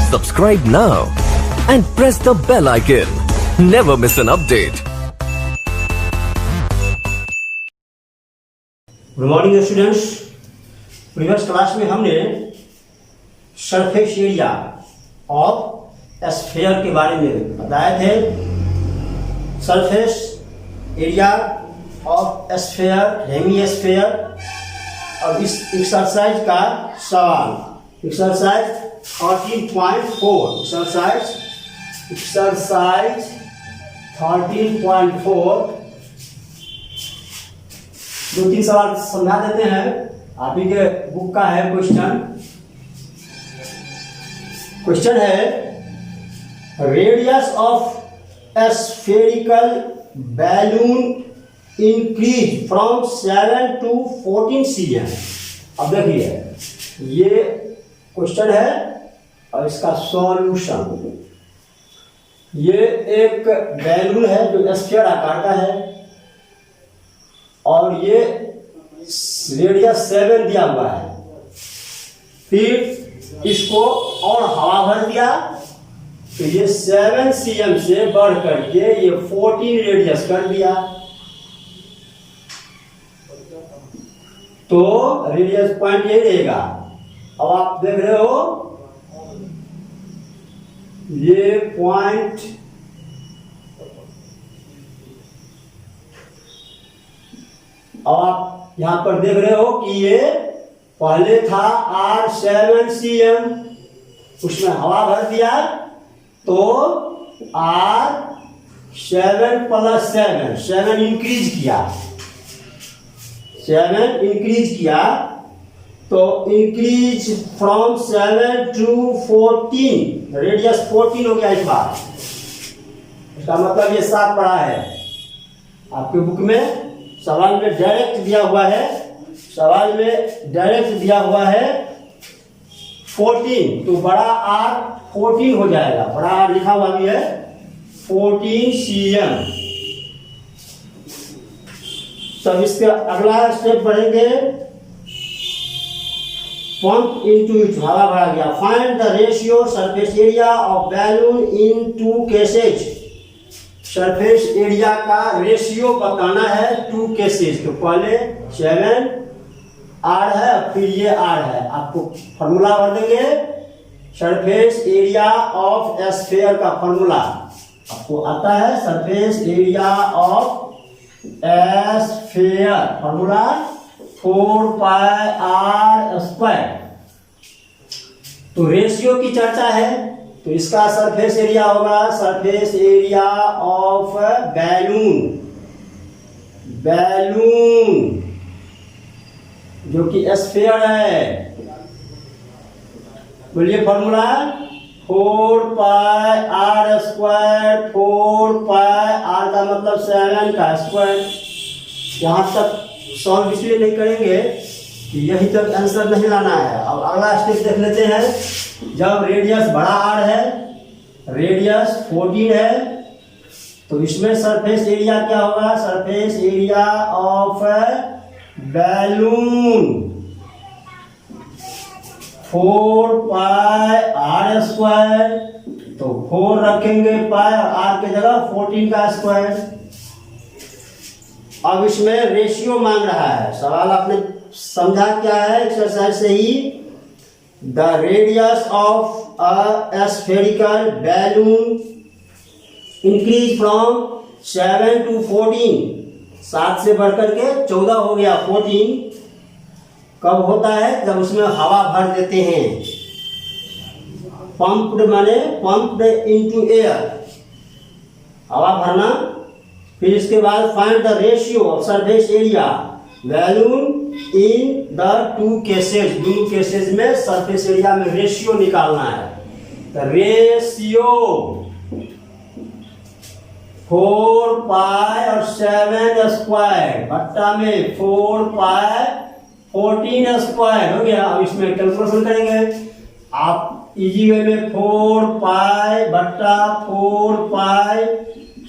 Subscribe now and press the bell icon. Never miss an update. Good morning students. Previous class में हमने surface area of sphere के बारे में बताए थे। Surface area of sphere, hemisphere. अब इस एक्सरसाइज का सवाल, एक्सरसाइज 13.4, एक्सरसाइज 13.4। दो तीन सवाल समझा देते हैं। आप ही के बुक का है क्वेश्चन है radius of A spherical balloon increase from 7 to 14 cm। अब देखिए ये क्वेश्चन है और इसका सॉल्यूशन। ये एक बैलून है जो स्फीयर आकार का है और ये रेडियस 7 दिया हुआ है। फिर इसको और हवा भर दिया तो ये 7 cm से बढ़ करके ये 14 रेडियस कर दिया। तो रेडियस पॉइंट यही रहेगा। अब आप देख रहे हो ये पॉइंट आप यहां पर देख रहे हो कि ये पहले था R7 cm, उसमें हवा भर दिया तो R7 + 7 इंक्रीज किया, 7 इंक्रीज किया तो इंक्रीज फ्रॉम 7 to 14, रेडियस 14 हो गया इस बार। इसका मतलब ये 7 पड़ा है। आपके बुक में सवाल में डायरेक्ट दिया हुआ है, सवाल में डायरेक्ट दिया हुआ है 14, तो बड़ा R 14 हो जाएगा। बड़ा R लिखा हुआ भी है 14 cm। तब इसके अगला स्टेप बढ़ेंगे, पंप इनटू इट, हवा भरा गया। Find the ratio surface area of balloon in 2 cases. Surface area का रेशियो बताना है 2 केसेज। तो पहले 7 R है, फिर ये R है। आपको फॉर्मूला भर देंगे सरफेस एरिया ऑफ स्फीयर का फॉर्मूला आपको आता है। Surface area of sphere formula 4πr²। तो रेशियो की चर्चा है तो इसका सरफेस एरिया होगा सरफेस एरिया ऑफ बैलून जो कि स्फीयर है। बोलिए फॉर्मूला 4πr²। 4πr का मतलब 7 का स्क्वायर। यहां तक सॉल्व इसलिए नहीं करेंगे कि यही तक आंसर नहीं लाना है। अब अगला स्टेप देख लेते हैं। जब रेडियस बड़ा R है, रेडियस 14 है, तो इसमें सरफेस एरिया क्या होगा? Surface area of balloon 4πr²। तो 4 रखेंगे पाई और R की जगह 14 का स्क्वायर। अब इसमें रेशियो मांग रहा है। सवाल आपने समझा क्या है एक्सरसाइज से ही। The radius of a spherical balloon increase from 7 to 14। 7 से बढ़कर के 14 हो गया 14। कब होता है? जब उसमें हवा भर देते हैं। पंप्ड माने पंप्ड इनटू एयर, हवा भरना। फिर इसके बाद find the ratio of surface area balloon in the 2 cases. दोनों केसेज में सरफेस एरिया में रेशियो निकालना है। तो रेशियो 4π और 7 स्क्वायर बट्टा में 4π 14 स्क्वायर हो गया। अब इसमें कैलकुलेशन करेंगे आप इजी वे में 4π बट्टा 4π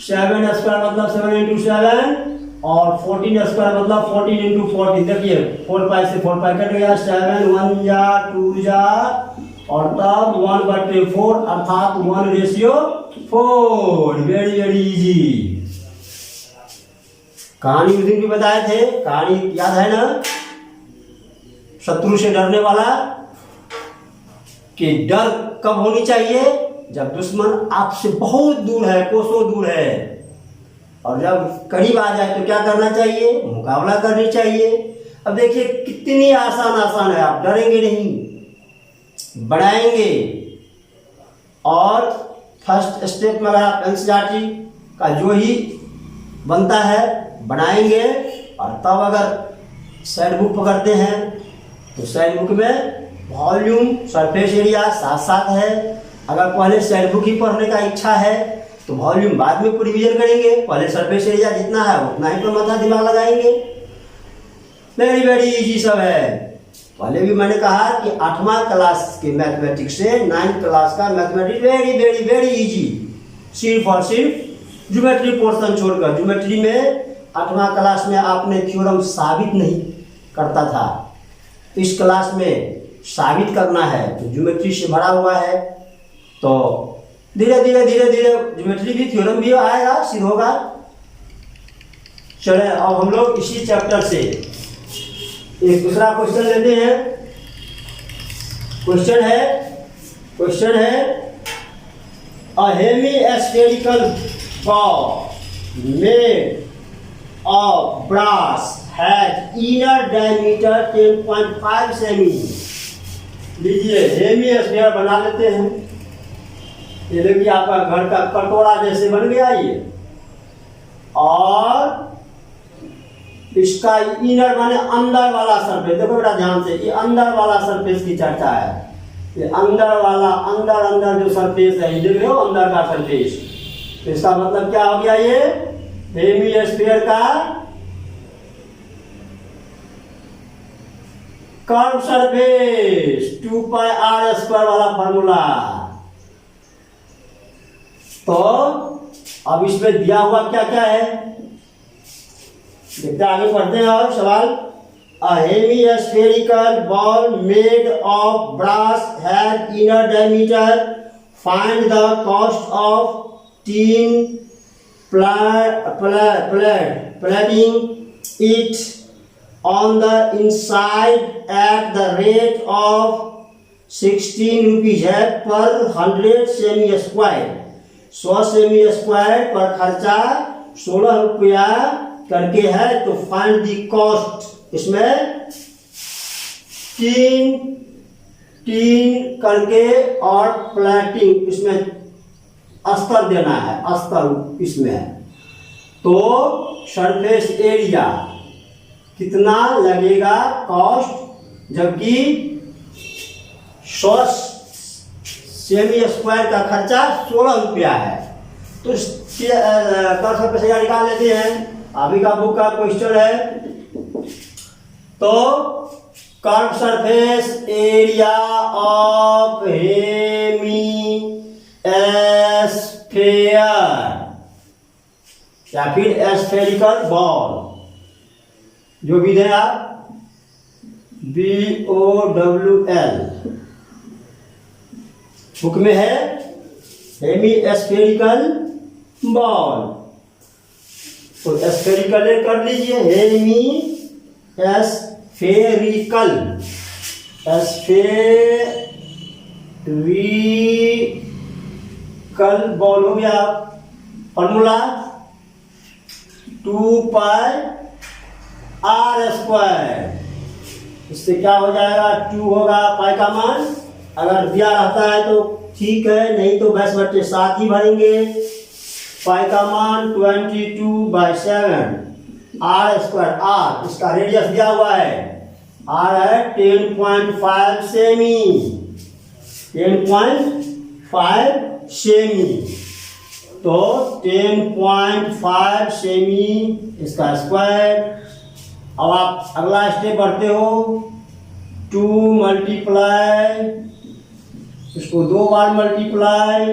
7 स्क्वायर मतलब 7 into 7 और 14 स्क्वायर मतलब 14 into 14। देखिए 4 पाई से 4 पाई कट गया, 7 1 जा 2 जा और तब 1/4 अर्थात 1:4। Very very easy. कहानी उस दिन भी बताए थे, कहानी याद है ना, शत्रु से डरने वाला, कि डर कब होनी चाहिए, जब दुश्मन आपसे बहुत दूर है, कोसों दूर है, और जब करीब आ जाए तो क्या करना चाहिए, मुकाबला करनी चाहिए। अब देखिए कितनी आसान है, आप डरेंगे नहीं, बढ़ाएंगे। और फर्स्ट स्टेप में अगर आप एनसीईआरटी का जो ही बनता है बनाएंगे, और तब अगर साइड बुक पकड़ते हैं तो साइड बुक में वॉल्यूम, सरफेस एरिया साथ साथ है। अगर पहले साइड बुक ही पढ़ने का इच्छा है तो वॉल्यूम बाद में रिवीजन करेंगे, पहले सरफेस एरिया जितना है उतना ही पर माथा दिमाग लगाएंगे। वेरी वेरी इजी सब है। पहले भी मैंने कहा कि 8वां क्लास के मैथमेटिक्स से 9th क्लास का mathematics very very very easy, सिर्फ और सिर्फ ज्योमेट्री पोर्शन छोड़कर। ज्योमेट्री में 8वां क्लास में आपने थ्योरम साबित नहीं करता था, इस क्लास में साबित करना है, तो ज्योमेट्री से भरा हुआ है। तो धीरे धीरे ज्योमेट्री भी, थ्योरम भी आएगा, सिद्ध होगा। चले अब हम लोग इसी चैप्टर से एक दूसरा क्वेश्चन लेते हैं। क्वेश्चन है a hemispherical ball made of brass has inner diameter 10.5 सेमी। लीजिए हेमी स्फीयर बना लेते हैं। ये देखिए आपका घर का कटोरा जैसे बन गया ये, और इसका इनर माने अंदर वाला सरफेस। देखो बेटा ध्यान से, ये अंदर वाला सरफेस की चर्चा है। ये अंदर वाला, अंदर जो सरफेस है, ये देख रहे हो अंदर का सरफेस। तो इसका मतलब क्या हो गया, ये हेमिस्फीयर का कर्व सरफेस 2πr² वाला फॉर्मूला। तो अब इसमें दिया हुआ क्या क्या है देखते आगे पढ़ते हैं। और सवाल, a hemispherical ball made of brass has inner diameter, find the cost of tin plating it on the inside at the rate of 16 rupees है पर 100 सेमी स्क्वायर। 100 सेमी स्क्वायर पर खर्चा 16 रुपया करके है। तो फाइंड दी कॉस्ट, इसमें तीन करके और प्लेटिंग, इसमें अस्तर देना है, अस्तर इसमें। तो सरफेस एरिया कितना लगेगा कॉस्ट, जबकि 100 सेमी स्क्वायर का खर्चा 16 रुपया है। तो सरफेस एरिया निकाल लेते हैं। अभी का बुक का क्वेश्चन है। तो curve surface area of hemisphere या फिर स्फेरिकल बॉल, जो भी दें आप, BOWL बुक में है, हेमी स्फेरिकल बॉल। तो स्फेरिकल कर लीजिए, हेमी स्फेरिकल बॉल हो गया। Formula 2πr²। इससे क्या हो जाएगा, 2 होगा पाई का मान। अगर दिया रहता है तो ठीक है, नहीं तो 20/7 ही भरेंगे। पाई का मान 22/7 r²। r इसका रेडियस दिया हुआ है, r है 10.5 सेमी, 10.5 सेमी। तो 10.5 सेमी इसका स्क्वायर। अब आप अगला स्टेप बढ़ते हो, 2 मल्टीप्लाई, इसको 2 बार मल्टीप्लाई,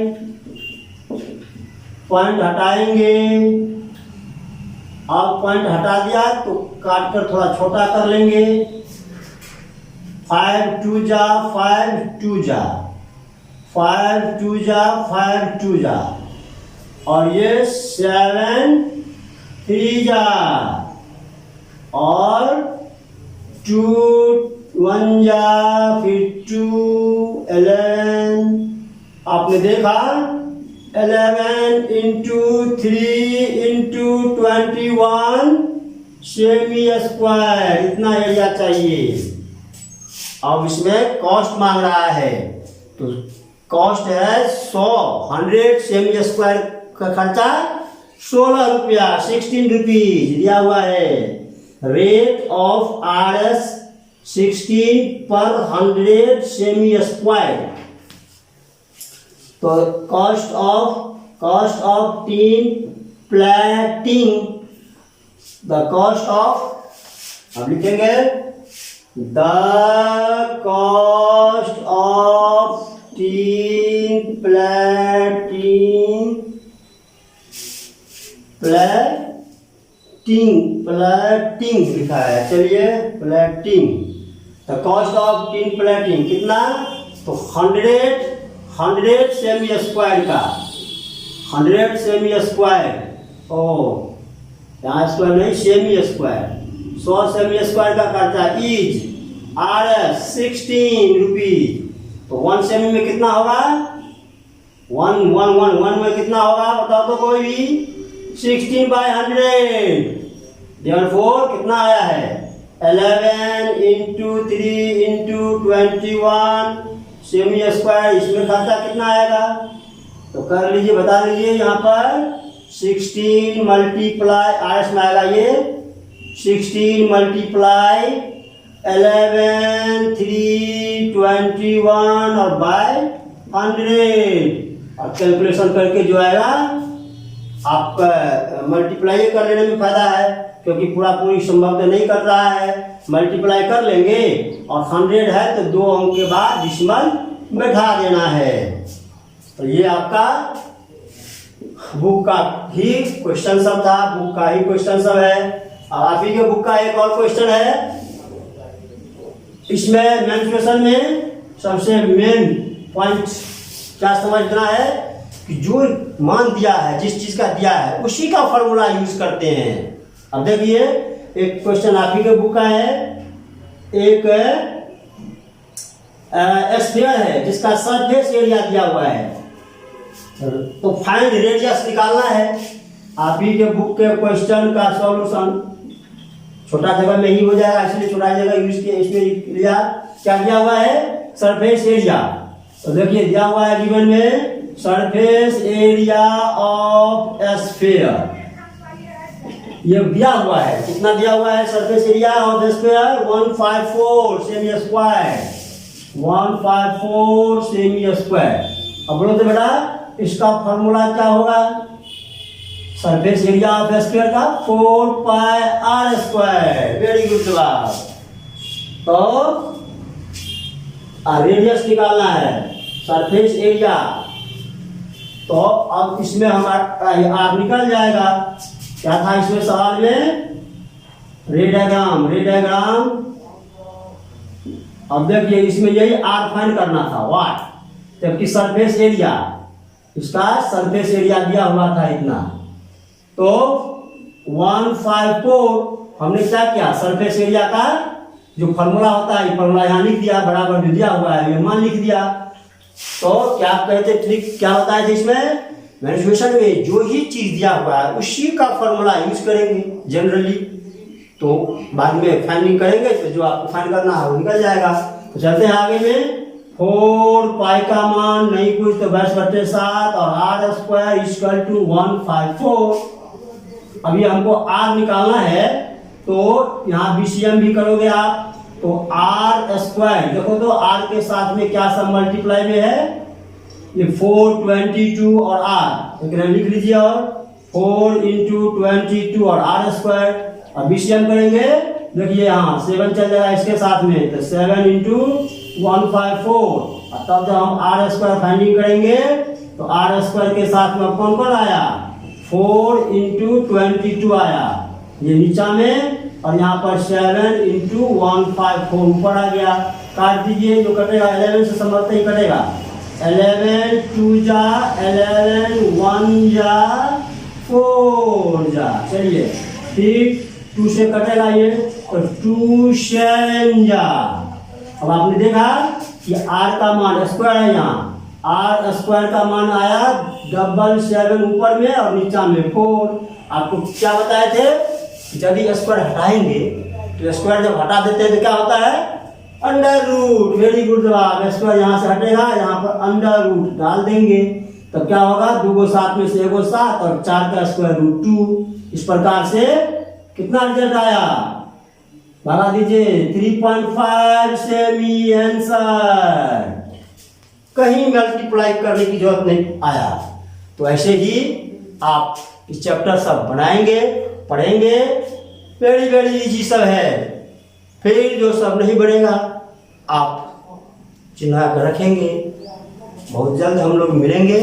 पॉइंट हटाएंगे। अब पॉइंट हटा दिया तो काट कर थोड़ा छोटा कर लेंगे। 5 2 जा 5 2 जा 5 2 जा 5 2 जा, और ये 7 3 जा, और 2 1 जा, फिर 2 11। आपने देखा 11 इंटू 3 इंटू 21 सेमी स्क्वायर, इतना एरिया चाहिए। अब इसमें कॉस्ट मांग रहा है, तो कॉस्ट है 100 सेमी स्क्वायर का खर्चा 16 रुपया, 16 रुपीज दिया हुआ है। रेट ऑफ RS 16 पर 100 सेमी स्क्वायर। तो cost of tin plating, the cost of, अब लिखेंगे the cost of tin plating लिखा है। चलिए plating, the cost of tin plating कितना, तो 100 सेमी स्क्वायर का, 100 सेमी स्क्वायर, ओ यहाँ स्क्वायर नहीं, सेमी स्क्वायर, 100 सेमी स्क्वायर का खर्चा इज RS 16 रुपीज। तो 1 सेमी में कितना होगा, 1 में कितना होगा बताओ तो कोई भी, 16/100। देयरफॉर कितना आया है, 11 इंटू 3 इंटू 21 सेमी स्क्वायर। इसमें खर्चा कितना आएगा, तो कर लीजिए, बता लीजिए। यहाँ पर 16 मल्टीप्लाई RS में आएगा ये 16 मल्टीप्लाई 11 3 21 और बाय 100, और कैलकुलेशन करके जो आएगा आप मल्टीप्लाई कर लेने में फायदा है, क्योंकि पूरी संभव तो नहीं कर रहा है। मल्टीप्लाई कर लेंगे और 100 है तो 2 अंक के बाद डिसिमल बैठा देना है। तो ये आपका बुक का ही क्वेश्चन सब था, बुक का ही क्वेश्चन सब है। अब आप ही के बुक का एक और क्वेश्चन है, इसमें मेंस्ट्रुएशन में सबसे मेन पॉइंट क्या समझना है कि जो मान दिया है, जिस चीज का दिया है उसी का फॉर्मूला यूज करते हैं। अब देखिए एक क्वेश्चन आप ही के बुक का है, एक स्फीयर है जिसका सरफेस एरिया दिया हुआ है, तो फाइंड रेडियस निकालना है। आप ही के बुक के क्वेश्चन का सॉल्यूशन छोटा जगह में ही हो जाएगा, इसलिए छोटा जगह यूज किया। इसमें लिया क्या दिया हुआ है, सरफेस एरिया। तो देखिए दिया हुआ है गिवन में सरफेस एरिया ऑफ स्फीयर, ये दिया हुआ है। कितना दिया हुआ है surface area of sphere, 154 semi square, 154 semi square. अब बोलो तो बेटा इसका फॉर्मूला क्या होगा, सरफेस एरिया ऑफ स्फीयर का 4πr²। वेरी गुड जवाब। तो रेडियस निकालना है, सरफेस एरिया। तो अब इसमें हमारा आर निकल जाएगा। क्या था इसमें सवाल में, रे डायग्राम। अब देखिए इसमें यही आर फाइंड करना था, वाट, जबकि सरफेस एरिया, इसका सरफेस एरिया दिया हुआ था इतना। तो 154 हमने क्या किया, सरफेस एरिया का जो फॉर्मूला होता है, फॉर्मूला यहाँ लिख दिया, बराबर जो दिया हुआ है ये मान लिख दिया। तो क्या कहते ट्रिक क्या होता है इसमें, मेंस्ट्रुएशन में जो ही चीज दिया हुआ है उसी का फॉर्मूला यूज करेंगे जनरली। तो बाद में फाइंडिंग करेंगे तो जो आपको फाइंड करना है वो निकल जाएगा। तो चलते हैं आगे में। 4 पाई का मान नहीं कुछ तो 22/7 और r² = 154। अभी हमको r निकालना है, तो यहाँ BCM भी करोगे आप। तो r², देखो तो r के साथ में क्या सब मल्टीप्लाई में है, ये 4 22 और r, एक लिख लीजिए, और 4 × 22 और r²। अब BCM करेंगे, देखिए यहाँ 7 चल जाएगा इसके साथ में, तो 7 × 154। तब जब हम r² फाइंडिंग करेंगे तो r² के साथ में कौन कौन आया, 4 × 22 आया ये नीचा में, और यहाँ पर 7 × 154 ऊपर आ गया। काट दीजिए, जो कटेगा 11 से समझते ही कटेगा, 11 2 जा 11 1 जा 4 जा। चलिए ठीक, 2 से कटेगा ये तो 2 7 जा। अब आपने देखा कि r का मान स्क्वायर है, यहाँ r स्क्वायर का मान आया 7 ऊपर में और नीचा में 4। आपको क्या बताए थे, यदि स्क्वायर हटाएंगे तो स्क्वायर जब हटा देते हैं तो क्या होता है, अंडर रूट। वेरी गुड जवाब। स्क्वायर यहाँ से हटेगा, यहाँ पर अंडर रूट डाल देंगे तब क्या होगा, 2 को 7 में से 1 को 7 और 4 का स्क्वायर रूट 2। इस प्रकार से कितना रिजल्ट आया, लगा दीजिए 3.5 सेमी आंसर। कहीं मल्टीप्लाई करने की जरूरत नहीं आया। तो ऐसे ही आप इस चैप्टर सब बनाएंगे, पढ़ेंगे, वेरी वेरी इजी सब है। फिर जो सब नहीं बनेगा आप चिन्हा कर रखेंगे। बहुत जल्द हम लोग मिलेंगे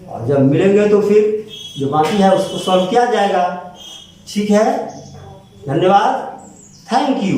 और जब मिलेंगे तो फिर जो बाकी है उसको सॉल्व किया जाएगा। ठीक है, धन्यवाद, थैंक यू।